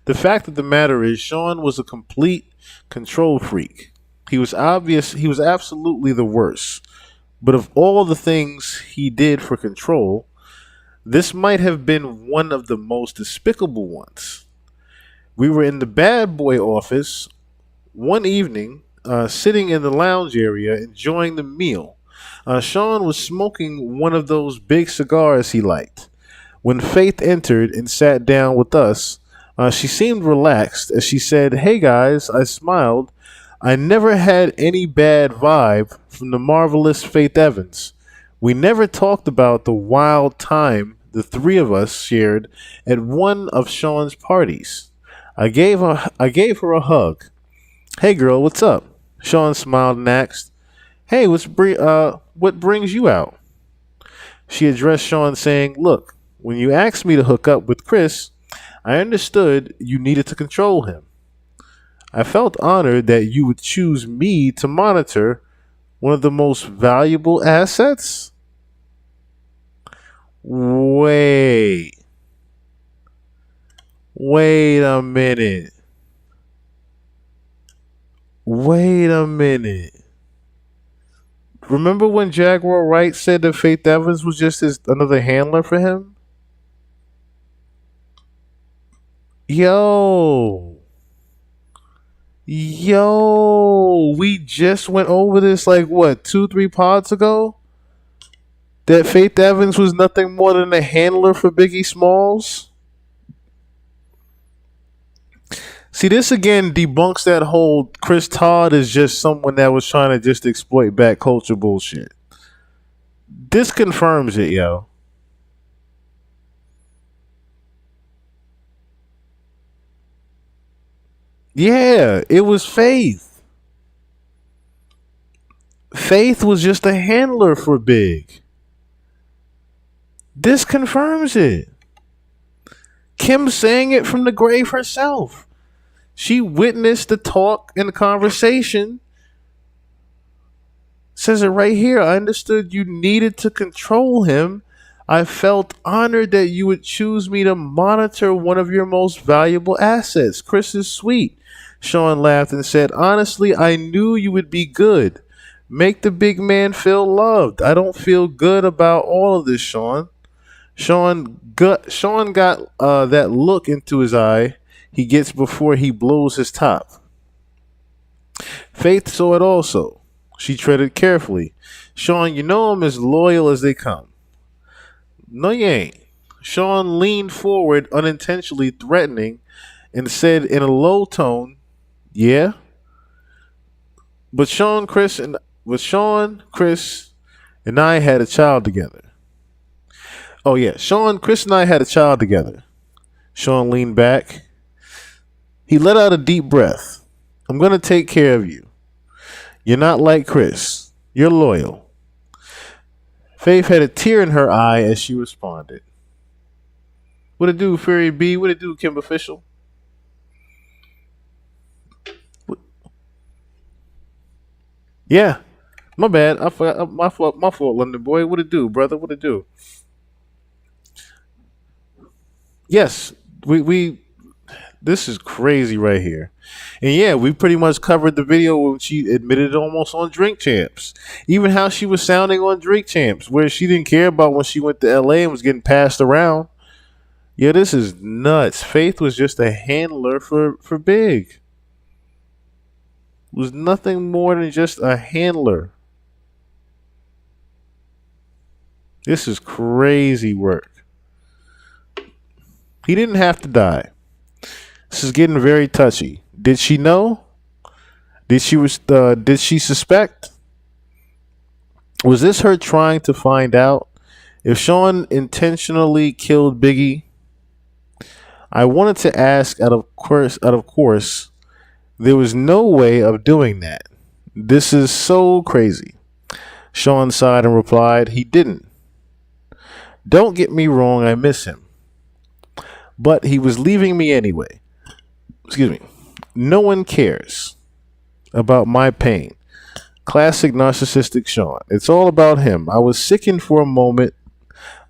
The fact of the matter is, Sean was a complete control freak. He was absolutely the worst. But of all the things he did for control, this might have been one of the most despicable ones. We were in the bad boy office one evening, sitting in the lounge area enjoying the meal. Sean was smoking one of those big cigars he liked. When Faith entered and sat down with us, she seemed relaxed as she said, "Hey guys," I smiled. I never had any bad vibe from the marvelous Faith Evans. We never talked about the wild time the three of us shared at one of Sean's parties. I gave her a hug. "Hey girl, what's up?" Sean smiled and asked, "Hey, what brings you out?" She addressed Sean saying, "Look, when you asked me to hook up with Chris, I understood you needed to control him. I felt honored that you would choose me to monitor one of the most valuable assets." Wait. Wait a minute. Wait a minute. Remember when Jaguar Wright said that Faith Evans was just another handler for him? Yo. Yo. We just went over this like what, 2, 3 pods ago? That Faith Evans was nothing more than a handler for Biggie Smalls? See, this again debunks that whole Chris Todd is just someone that was trying to just exploit back culture bullshit. This confirms it, yo. Yeah, it was Faith. Faith was just a handler for Big. This confirms it. Kim saying it from the grave herself. She witnessed the talk and the conversation. Says it right here. "I understood you needed to control him. I felt honored that you would choose me to monitor one of your most valuable assets. Chris is sweet." Sean laughed and said, "Honestly, I knew you would be good. Make the big man feel loved. I don't feel good about all of this, Sean." Sean got that look into his eye he gets before he blows his top. Faith saw it also. She treaded carefully. "Sean, you know I'm as loyal as they come." "No, you ain't." Sean leaned forward, unintentionally threatening, and said in a low tone, "Yeah." But Sean, Chris, and I had a child together. Oh yeah, Sean, Chris, and I had a child together. Sean leaned back. He let out a deep breath. "I'm gonna take care of you. You're not like Chris. You're loyal." Faith had a tear in her eye as she responded. "What it do, Fairy B? What it do, Kim Official?" Yeah, my bad. I forgot. My fault, London boy. What it do, brother? What it do? Yes, we. This is crazy right here. And yeah, we pretty much covered the video when she admitted almost on Drink Champs. Even how she was sounding on Drink Champs, where she didn't care about when she went to LA and was getting passed around. Yeah, this is nuts. Faith was just a handler for Big. Was nothing more than just a handler. This is crazy work. He didn't have to die. This is getting very touchy. Did she know? Did she suspect? Was this her trying to find out if Sean intentionally killed Biggie? I wanted to ask out of course, there was no way of doing that. This is so crazy. Sean sighed and replied, he didn't. Don't get me wrong, I miss him. But he was leaving me anyway. Excuse me. No one cares about my pain. Classic narcissistic Sean. It's all about him. I was sickened for a moment,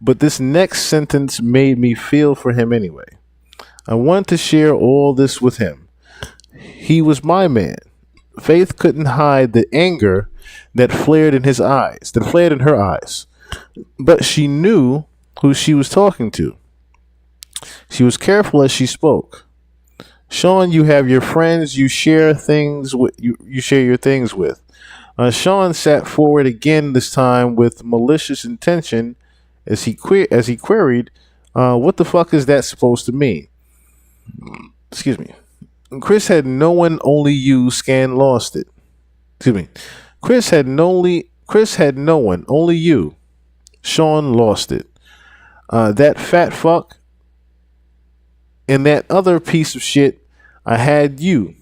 but this next sentence made me feel for him anyway. I wanted to share all this with him. He was my man. Faith couldn't hide the anger that flared in his eyes, that flared in her eyes. But she knew who she was talking to. She was careful as she spoke. Sean, you have your friends you share things with you share your things with. Sean sat forward again, this time with malicious intention, as he queried, "What the fuck is that supposed to mean?" Excuse me. Chris had no one, only you. Scan lost it. Excuse me. Chris had no one, only you. Sean lost it. That fat fuck and that other piece of shit. I had you,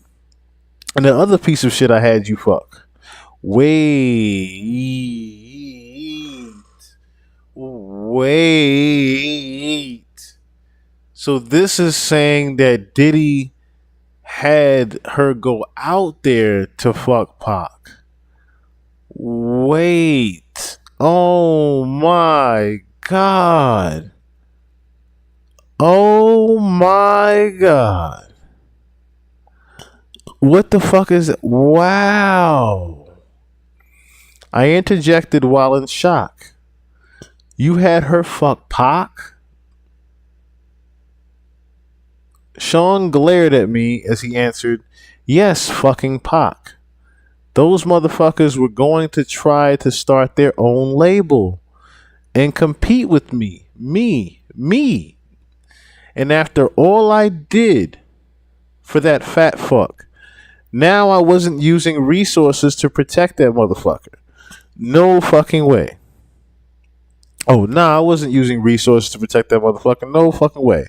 and the other piece of shit I had you fuck. Wait. Wait. So this is saying that Diddy had her go out there to fuck Pac. Wait. Oh my God. Oh my God. What the fuck is it? Wow. I interjected while in shock. You had her fuck Pac? Sean glared at me as he answered, "Yes, fucking Pac. Those motherfuckers were going to try to start their own label and compete with me. Me. And after all I did for that fat fuck, now I wasn't using resources to protect that motherfucker. No fucking way. Oh, nah, I wasn't using resources to protect that motherfucker. No fucking way."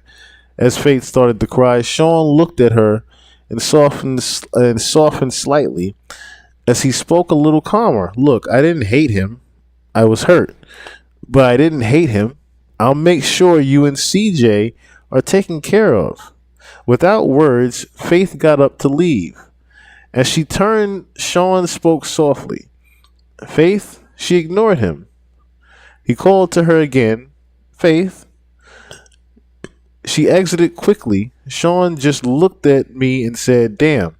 As Faith started to cry, Sean looked at her and softened slightly as he spoke a little calmer. "Look, I didn't hate him. I was hurt, but I didn't hate him. I'll make sure you and CJ are taken care of." Without words, Faith got up to leave. As she turned, Sean spoke softly. "Faith," she ignored him. He called to her again. "Faith." She exited quickly. Sean just looked at me and said, "Damn,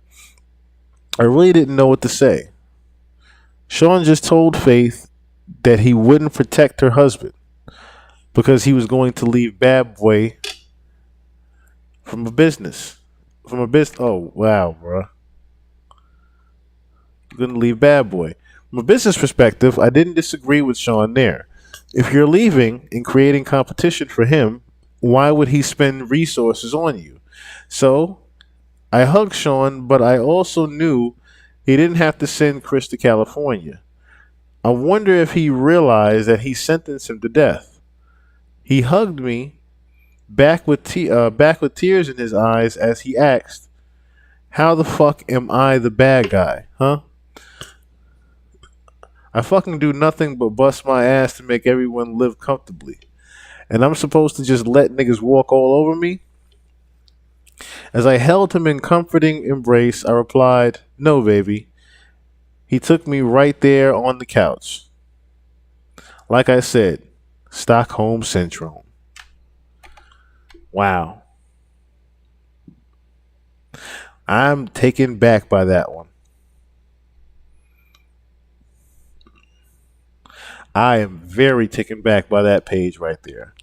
I really didn't know what to say." Sean just told Faith that he wouldn't protect her husband because he was going to leave Bad Boy from a business. From a business. Oh, wow, bro. You're going to leave Bad Boy. From a business perspective, I didn't disagree with Sean there. If you're leaving and creating competition for him, why would he spend resources on you? So I hugged Sean, but I also knew he didn't have to send Chris to California. I wonder if he realized that he sentenced him to death. He hugged me, back with tears in his eyes, as he asked, "How the fuck am I the bad guy, huh? I fucking do nothing but bust my ass to make everyone live comfortably. And I'm supposed to just let niggas walk all over me?" As I held him in comforting embrace, I replied, "No, baby." He took me right there on the couch. Like I said, Stockholm Syndrome. Wow. I'm taken back by that one. I am very taken back by that page right there.